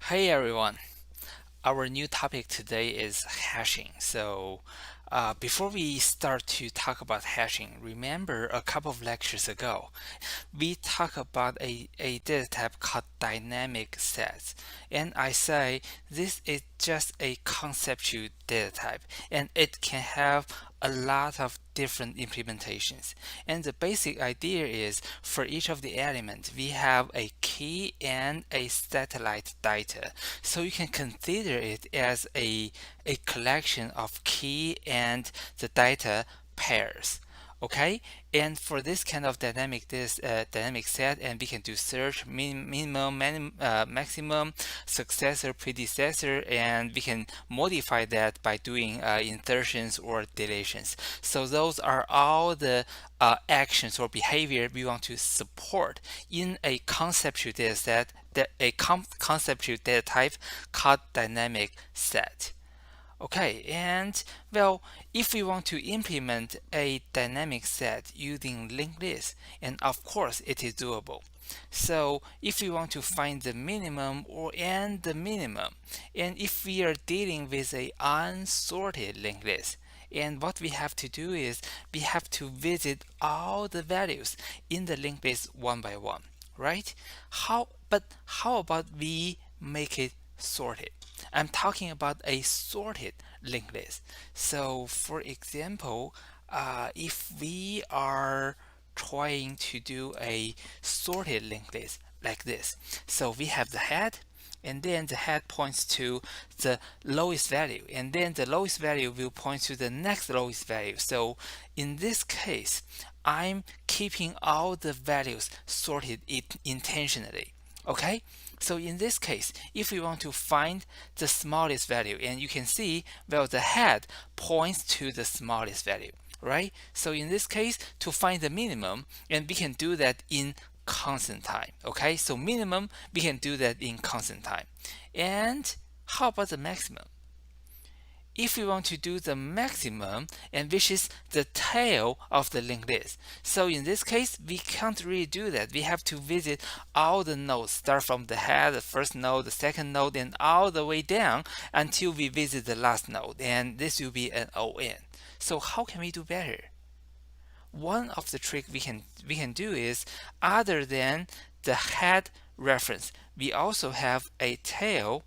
Hey everyone, our new topic today is hashing. Before we start to talk about hashing, remember a couple of lectures ago, we talked about a data type called dynamic sets. And I say this is just a conceptual data type, and it can have a lot of different implementations. And the basic idea is for each of the elements, we have a key and a satellite data. So you can consider it as a collection of key and the data pairs. Okay, and for this kind of dynamic set, and we can do search minimum, maximum, successor, predecessor, and we can modify that by doing insertions or deletions. So those are all the actions or behavior we want to support in a conceptual data set, conceptual data type called dynamic set. Okay, and well, if we want to implement a dynamic set using linked list, and of course it is doable. So if we want to find the minimum and the minimum, and if we are dealing with a unsorted linked list, and what we have to do is we have to visit all the values in the linked list one by one, right? How about we make it sorted? I'm talking about a sorted linked list. So, for example, if we are trying to do a sorted linked list like this, so we have the head, and then the head points to the lowest value, and then the lowest value will point to the next lowest value. So, in this case, I'm keeping all the values sorted intentionally. Okay, so in this case, if we want to find the smallest value, and you can see, well, the head points to the smallest value, right? So in this case, to find the minimum, and we can do that in constant time. Okay, so minimum, we can do that in constant time. And how about the maximum? If we want to do the maximum, and which is the tail of the linked list. So in this case, we can't really do that. We have to visit all the nodes, start from the head, the first node, the second node, and all the way down until we visit the last node. And this will be an ON. So how can we do better? One of the trick we can do is, other than the head reference, we also have a tail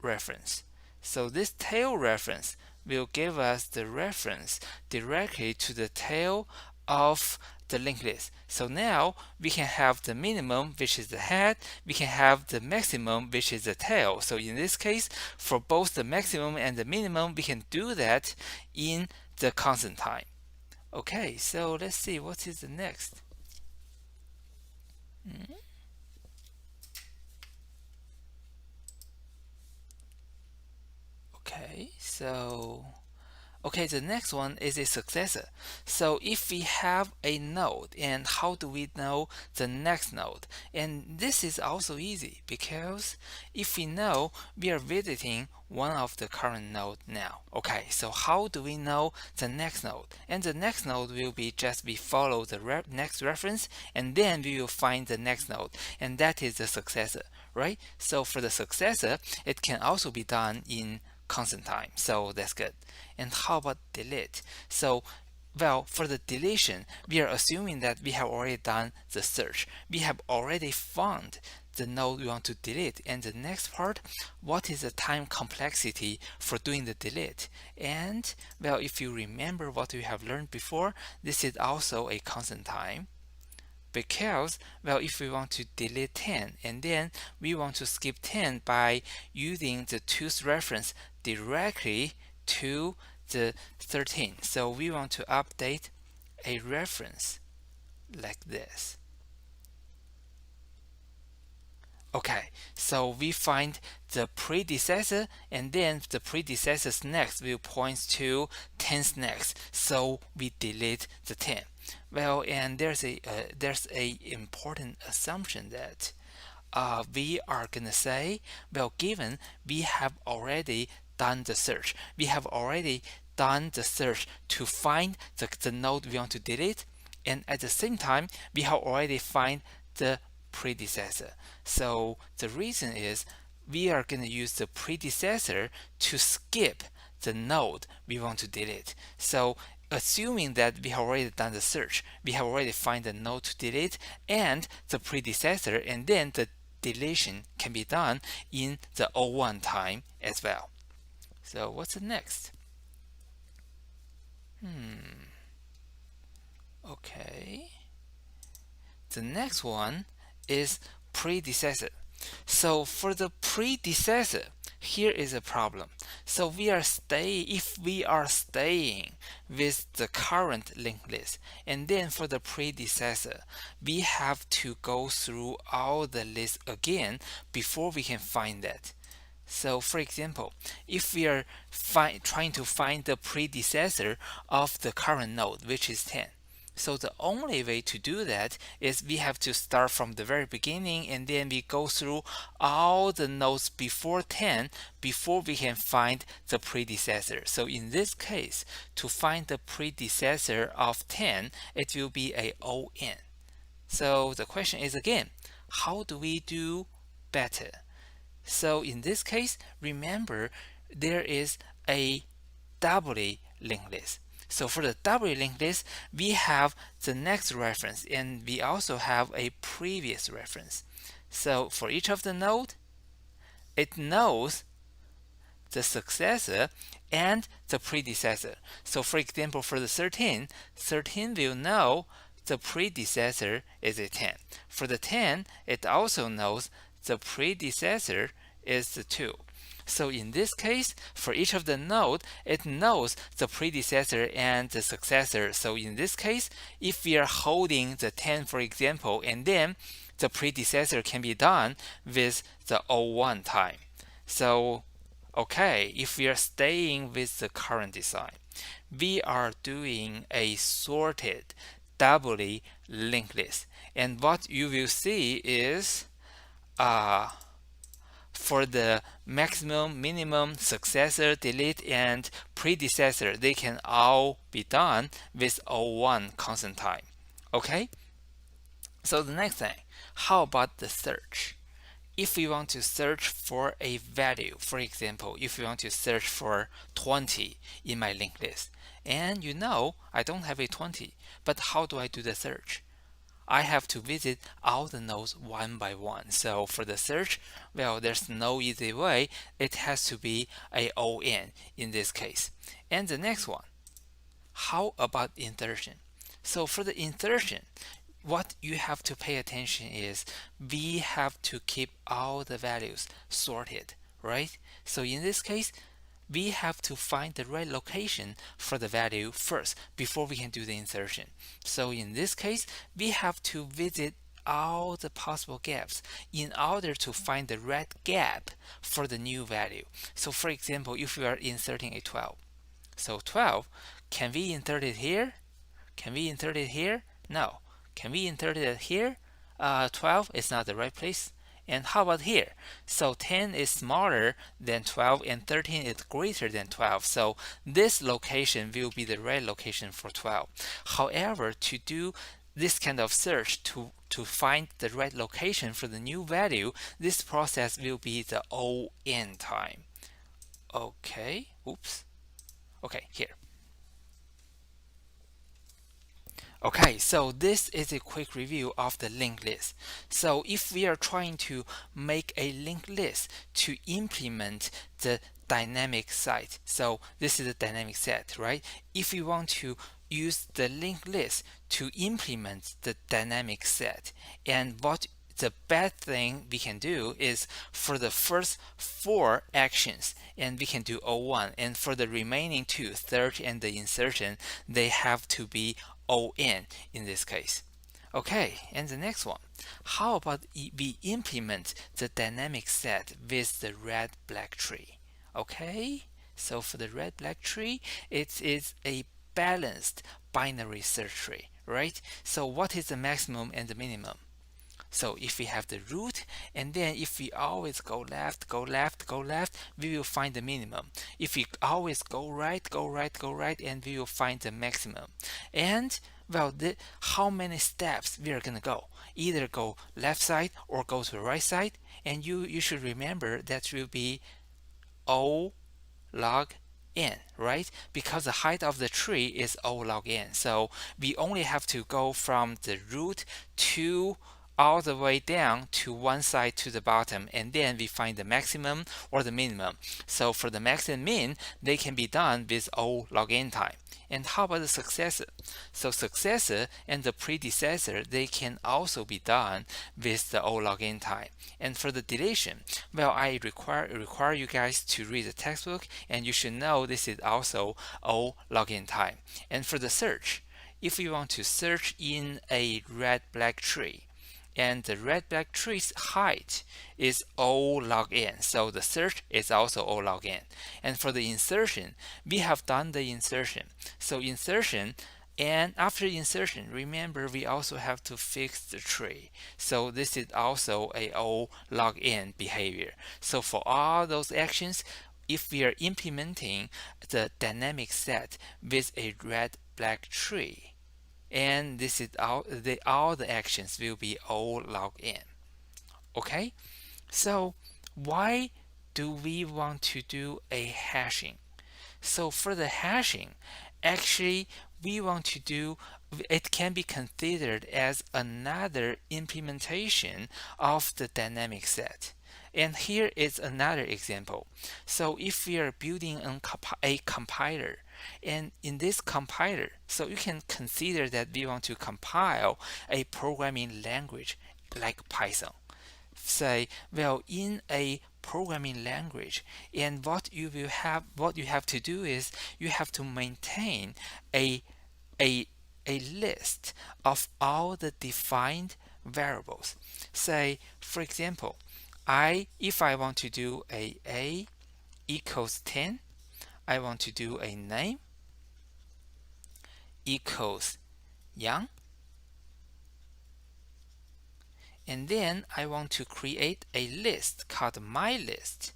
reference. So this tail reference will give us the reference directly to the tail of the linked list. So now we can have the minimum, which is the head, we can have the maximum, which is the tail. So in this case, for both the maximum and the minimum, we can do that in the constant time. Okay, so let's see what is the next. Okay, so okay, the next one is a successor. So if we have a node, and how do we know the next node? And this is also easy, because if we know we are visiting one of the current node now. Okay, so how do we know the next node? And the next node will be just we follow the next reference, and then we will find the next node, and that is the successor, right? So for the successor, it can also be done in constant time, so that's good. And how about delete? So, well, for the deletion, we are assuming that we have already done the search. We have already found the node we want to delete. And the next part, what is the time complexity for doing the delete? And, well, if you remember what we have learned before, this is also a constant time. Because, well, if we want to delete 10, and then we want to skip 10 by using the tooth reference directly to the 13. So we want to update a reference like this. Okay, so we find the predecessor, and then the predecessor's next will point to 10's next. So we delete the 10. Well, and there's a important assumption that we are gonna say, well, given we have already done the search, we have already done the search to find the node we want to delete, and at the same time, we have already find the predecessor. So the reason is, we are going to use the predecessor to skip the node we want to delete. So assuming that we have already done the search, we have already find the node to delete and the predecessor, and then the deletion can be done in the O1 time as well. So what's the next? Okay. The next one is predecessor. So for the predecessor, here is a problem. So if we are staying with the current linked list, and then for the predecessor, we have to go through all the list again before we can find that. So for example, if we are trying to find the predecessor of the current node, which is 10, so the only way to do that is we have to start from the very beginning, and then we go through all the nodes before 10 before we can find the predecessor. So in this case, to find the predecessor of 10, it will be a ON. So the question is again, how do we do better? So in this case, remember there is a doubly linked list. So for the doubly linked list, we have the next reference, and we also have a previous reference. So for each of the node, it knows the successor and the predecessor. So for example, for the 13 will know the predecessor is a 10. For the 10, it also knows the predecessor is the 2. So in this case, for each of the node, it knows the predecessor and the successor. So in this case, if we are holding the 10, for example, and then the predecessor can be done with the O1 time. So, okay, if we are staying with the current design, we are doing a sorted doubly linked list. And what you will see is for the maximum, minimum, successor, delete, and predecessor, they can all be done with O1 constant time. Okay? So the next thing, how about the search? If we want to search for a value, for example, if we want to search for 20 in my linked list, and I don't have a 20, but how do I do the search? I have to visit all the nodes one by one. So for the search, well, there's no easy way. It has to be a ON in this case. And the next one, how about insertion? So for the insertion, what you have to pay attention is we have to keep all the values sorted, right? So in this case, we have to find the right location for the value first before we can do the insertion. So in this case, we have to visit all the possible gaps in order to find the right gap for the new value. So for example, if we are inserting a 12, so 12, can we insert it here? Can we insert it here? No. Can we insert it here? 12 is not the right place. And how about here? So 10 is smaller than 12 and 13 is greater than 12. So this location will be the right location for 12. However, to do this kind of search to find the right location for the new value, this process will be the ON time. Okay, oops. Okay, here. Okay, so this is a quick review of the linked list. So if we are trying to make a linked list to implement the dynamic set, so this is a dynamic set, right? If we want to use the linked list to implement the dynamic set, and what the bad thing we can do is for the first 4 actions, and we can do O1, and for the remaining 2, search and the insertion, they have to be ON in this case. Okay, and the next one, how about we implement the dynamic set with the red-black tree? Okay, so for the red-black tree, it is a balanced binary search tree, right? So what is the maximum and the minimum? So if we have the root, and then if we always go left, go left, go left, we will find the minimum. If we always go right, go right, go right, and we will find the maximum. And well, how many steps we are gonna go? Either go left side or go to the right side. And you should remember that will be O log n, right? Because the height of the tree is O log n. So we only have to go from the root to all the way down to one side to the bottom, and then we find the maximum or the minimum. So for the max and min, they can be done with O log n time. And how about the successor? So successor and the predecessor, they can also be done with the O log n time. And for the deletion, well, I require you guys to read the textbook, and you should know this is also O log n time. And for the search, if you want to search in a red-black tree, and the red-black tree's height is O log n, so the search is also O log n. And for the insertion, we have done the insertion. So insertion, and after insertion, remember we also have to fix the tree. So this is also a O log n behavior. So for all those actions, if we are implementing the dynamic set with a red-black tree, and this is all the actions will be O log n. Okay, so why do we want to do a hashing? So for the hashing, actually we want to do, it can be considered as another implementation of the dynamic set. And here is another example. So if we are building a compiler, and in this compiler, so you can consider that we want to compile a programming language like Python. Say, well, in a programming language, and what you have to do is you have to maintain a a list of all the defined variables. Say, for example, if I want to do a equals 10, I want to do a name equals Yang, and then I want to create a list called my list,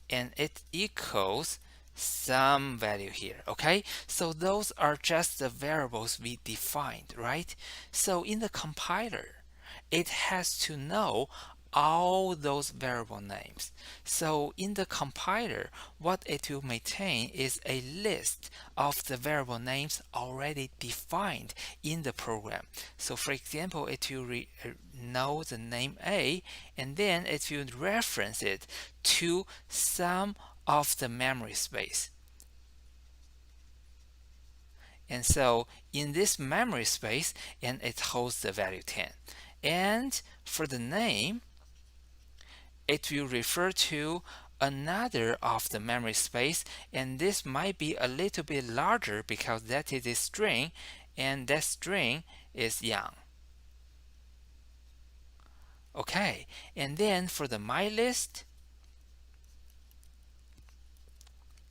and it equals some value here. Okay, so those are just the variables we defined, right? So in the compiler, it has to know all those variable names. So in the compiler, what it will maintain is a list of the variable names already defined in the program. So for example, it will know the name A, and then it will reference it to some of the memory space. And so in this memory space, and it holds the value 10. And for the name, it will refer to another of the memory space, and this might be a little bit larger because that is a string, and that string is Yang. Okay, and then for the my list,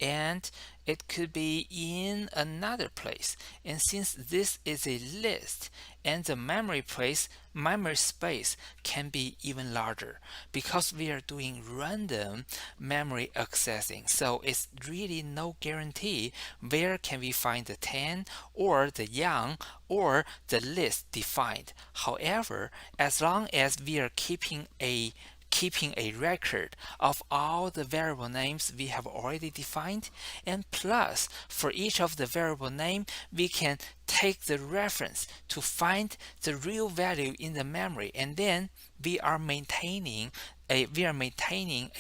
and it could be in another place, and since this is a list, and the memory space can be even larger because we are doing random memory accessing, so it's really no guarantee where can we find the 10 or the Yang or the list defined. However, as long as we are keeping a record of all the variable names we have already defined, and plus for each of the variable name we can take the reference to find the real value in the memory, and then we are maintaining a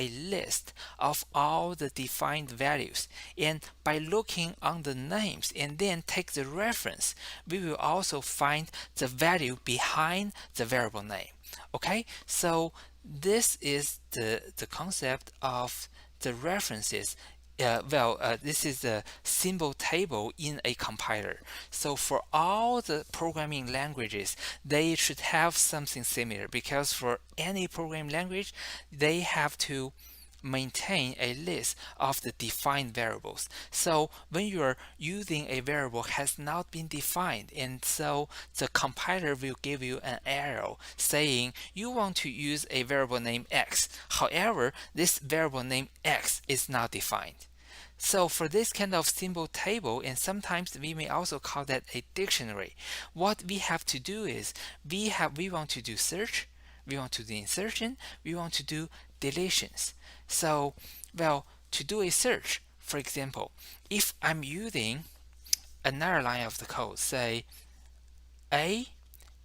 list of all the defined values, and by looking on the names and then take the reference, we will also find the value behind the variable name. Okay, so this is the concept of the references. This is the symbol table in a compiler. So for all the programming languages, they should have something similar, because for any programming language, they have to maintain a list of the defined variables. So when you're using a variable has not been defined, and so the compiler will give you an arrow saying you want to use a variable named X. However, this variable named X is not defined. So for this kind of symbol table, and sometimes we may also call that a dictionary, what we have to do is we want to do search, we want to do insertion, we want to do deletions. So, well, to do a search, for example, if I'm using another line of the code, say a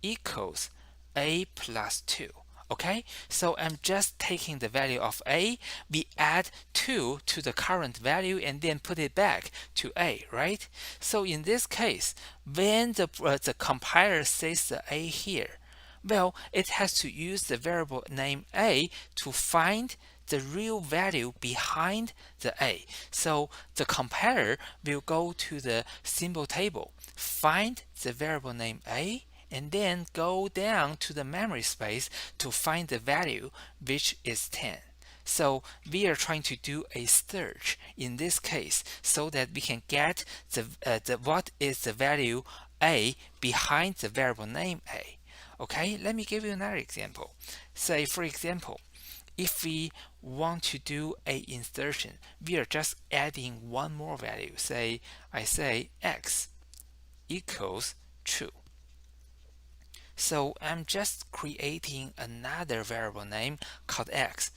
equals a plus 2. Okay, so I'm just taking the value of a, we add 2 to the current value and then put it back to a, right? So in this case, when the compiler says the a here, well, it has to use the variable name a to find the real value behind the a. So the compiler will go to the symbol table, find the variable name a, and then go down to the memory space to find the value, which is 10. So we are trying to do a search in this case so that we can get the what is the value a behind the variable name a. Okay, let me give you another example. Say, for example, if we want to do a insertion, we are just adding one more value. Say, I say x equals true. So I'm just creating another variable name called x.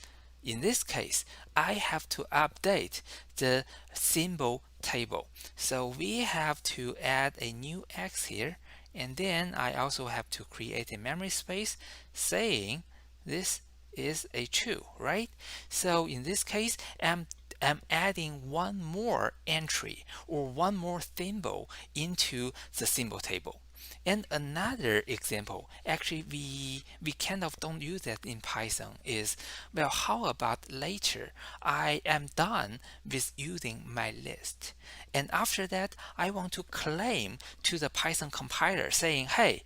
In this case, I have to update the symbol table. So we have to add a new x here, and then I also have to create a memory space saying this is a true, right? So in this case, I'm adding one more entry or one more symbol into the symbol table. And another example, actually we kind of don't use that in Python, is, well, how about later I am done with using my list, and after that I want to claim to the Python compiler saying, hey,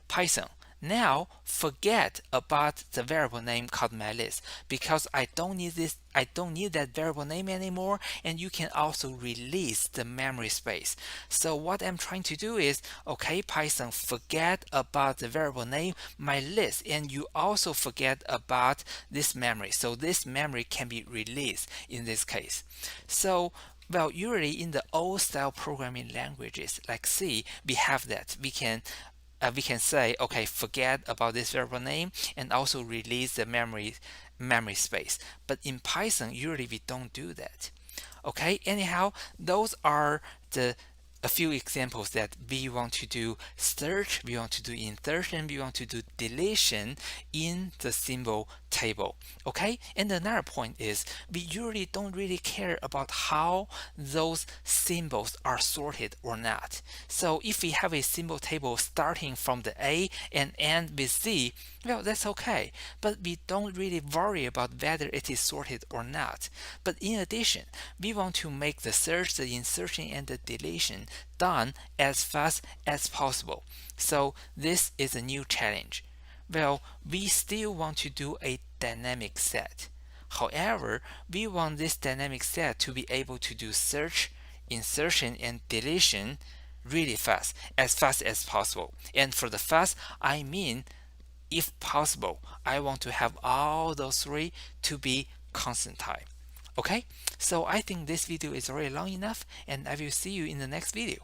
Python, now forget about the variable name called mylist because I don't need that variable name anymore, and you can also release the memory space. So what I'm trying to do is, okay, Python, forget about the variable name mylist, and you also forget about this memory. So this memory can be released in this case. So, well, usually in the old style programming languages like C, we have that. We can say, okay, forget about this variable name and also release the memory space. But in Python, usually we don't do that. Okay, anyhow, those are the a few examples that we want to do search, we want to do insertion, we want to do deletion in the symbol table. Okay, and another point is we usually don't really care about how those symbols are sorted or not. So if we have a symbol table starting from the A and end with Z, well, that's okay, but we don't really worry about whether it is sorted or not. But in addition, we want to make the search, the insertion, and the deletion done as fast as possible. So this is a new challenge. Well, we still want to do a dynamic set. However, we want this dynamic set to be able to do search, insertion, and deletion really fast as possible. And for the fast, I mean, if possible, I want to have all those three to be constant time. Okay, so I think this video is already long enough, and I will see you in the next video.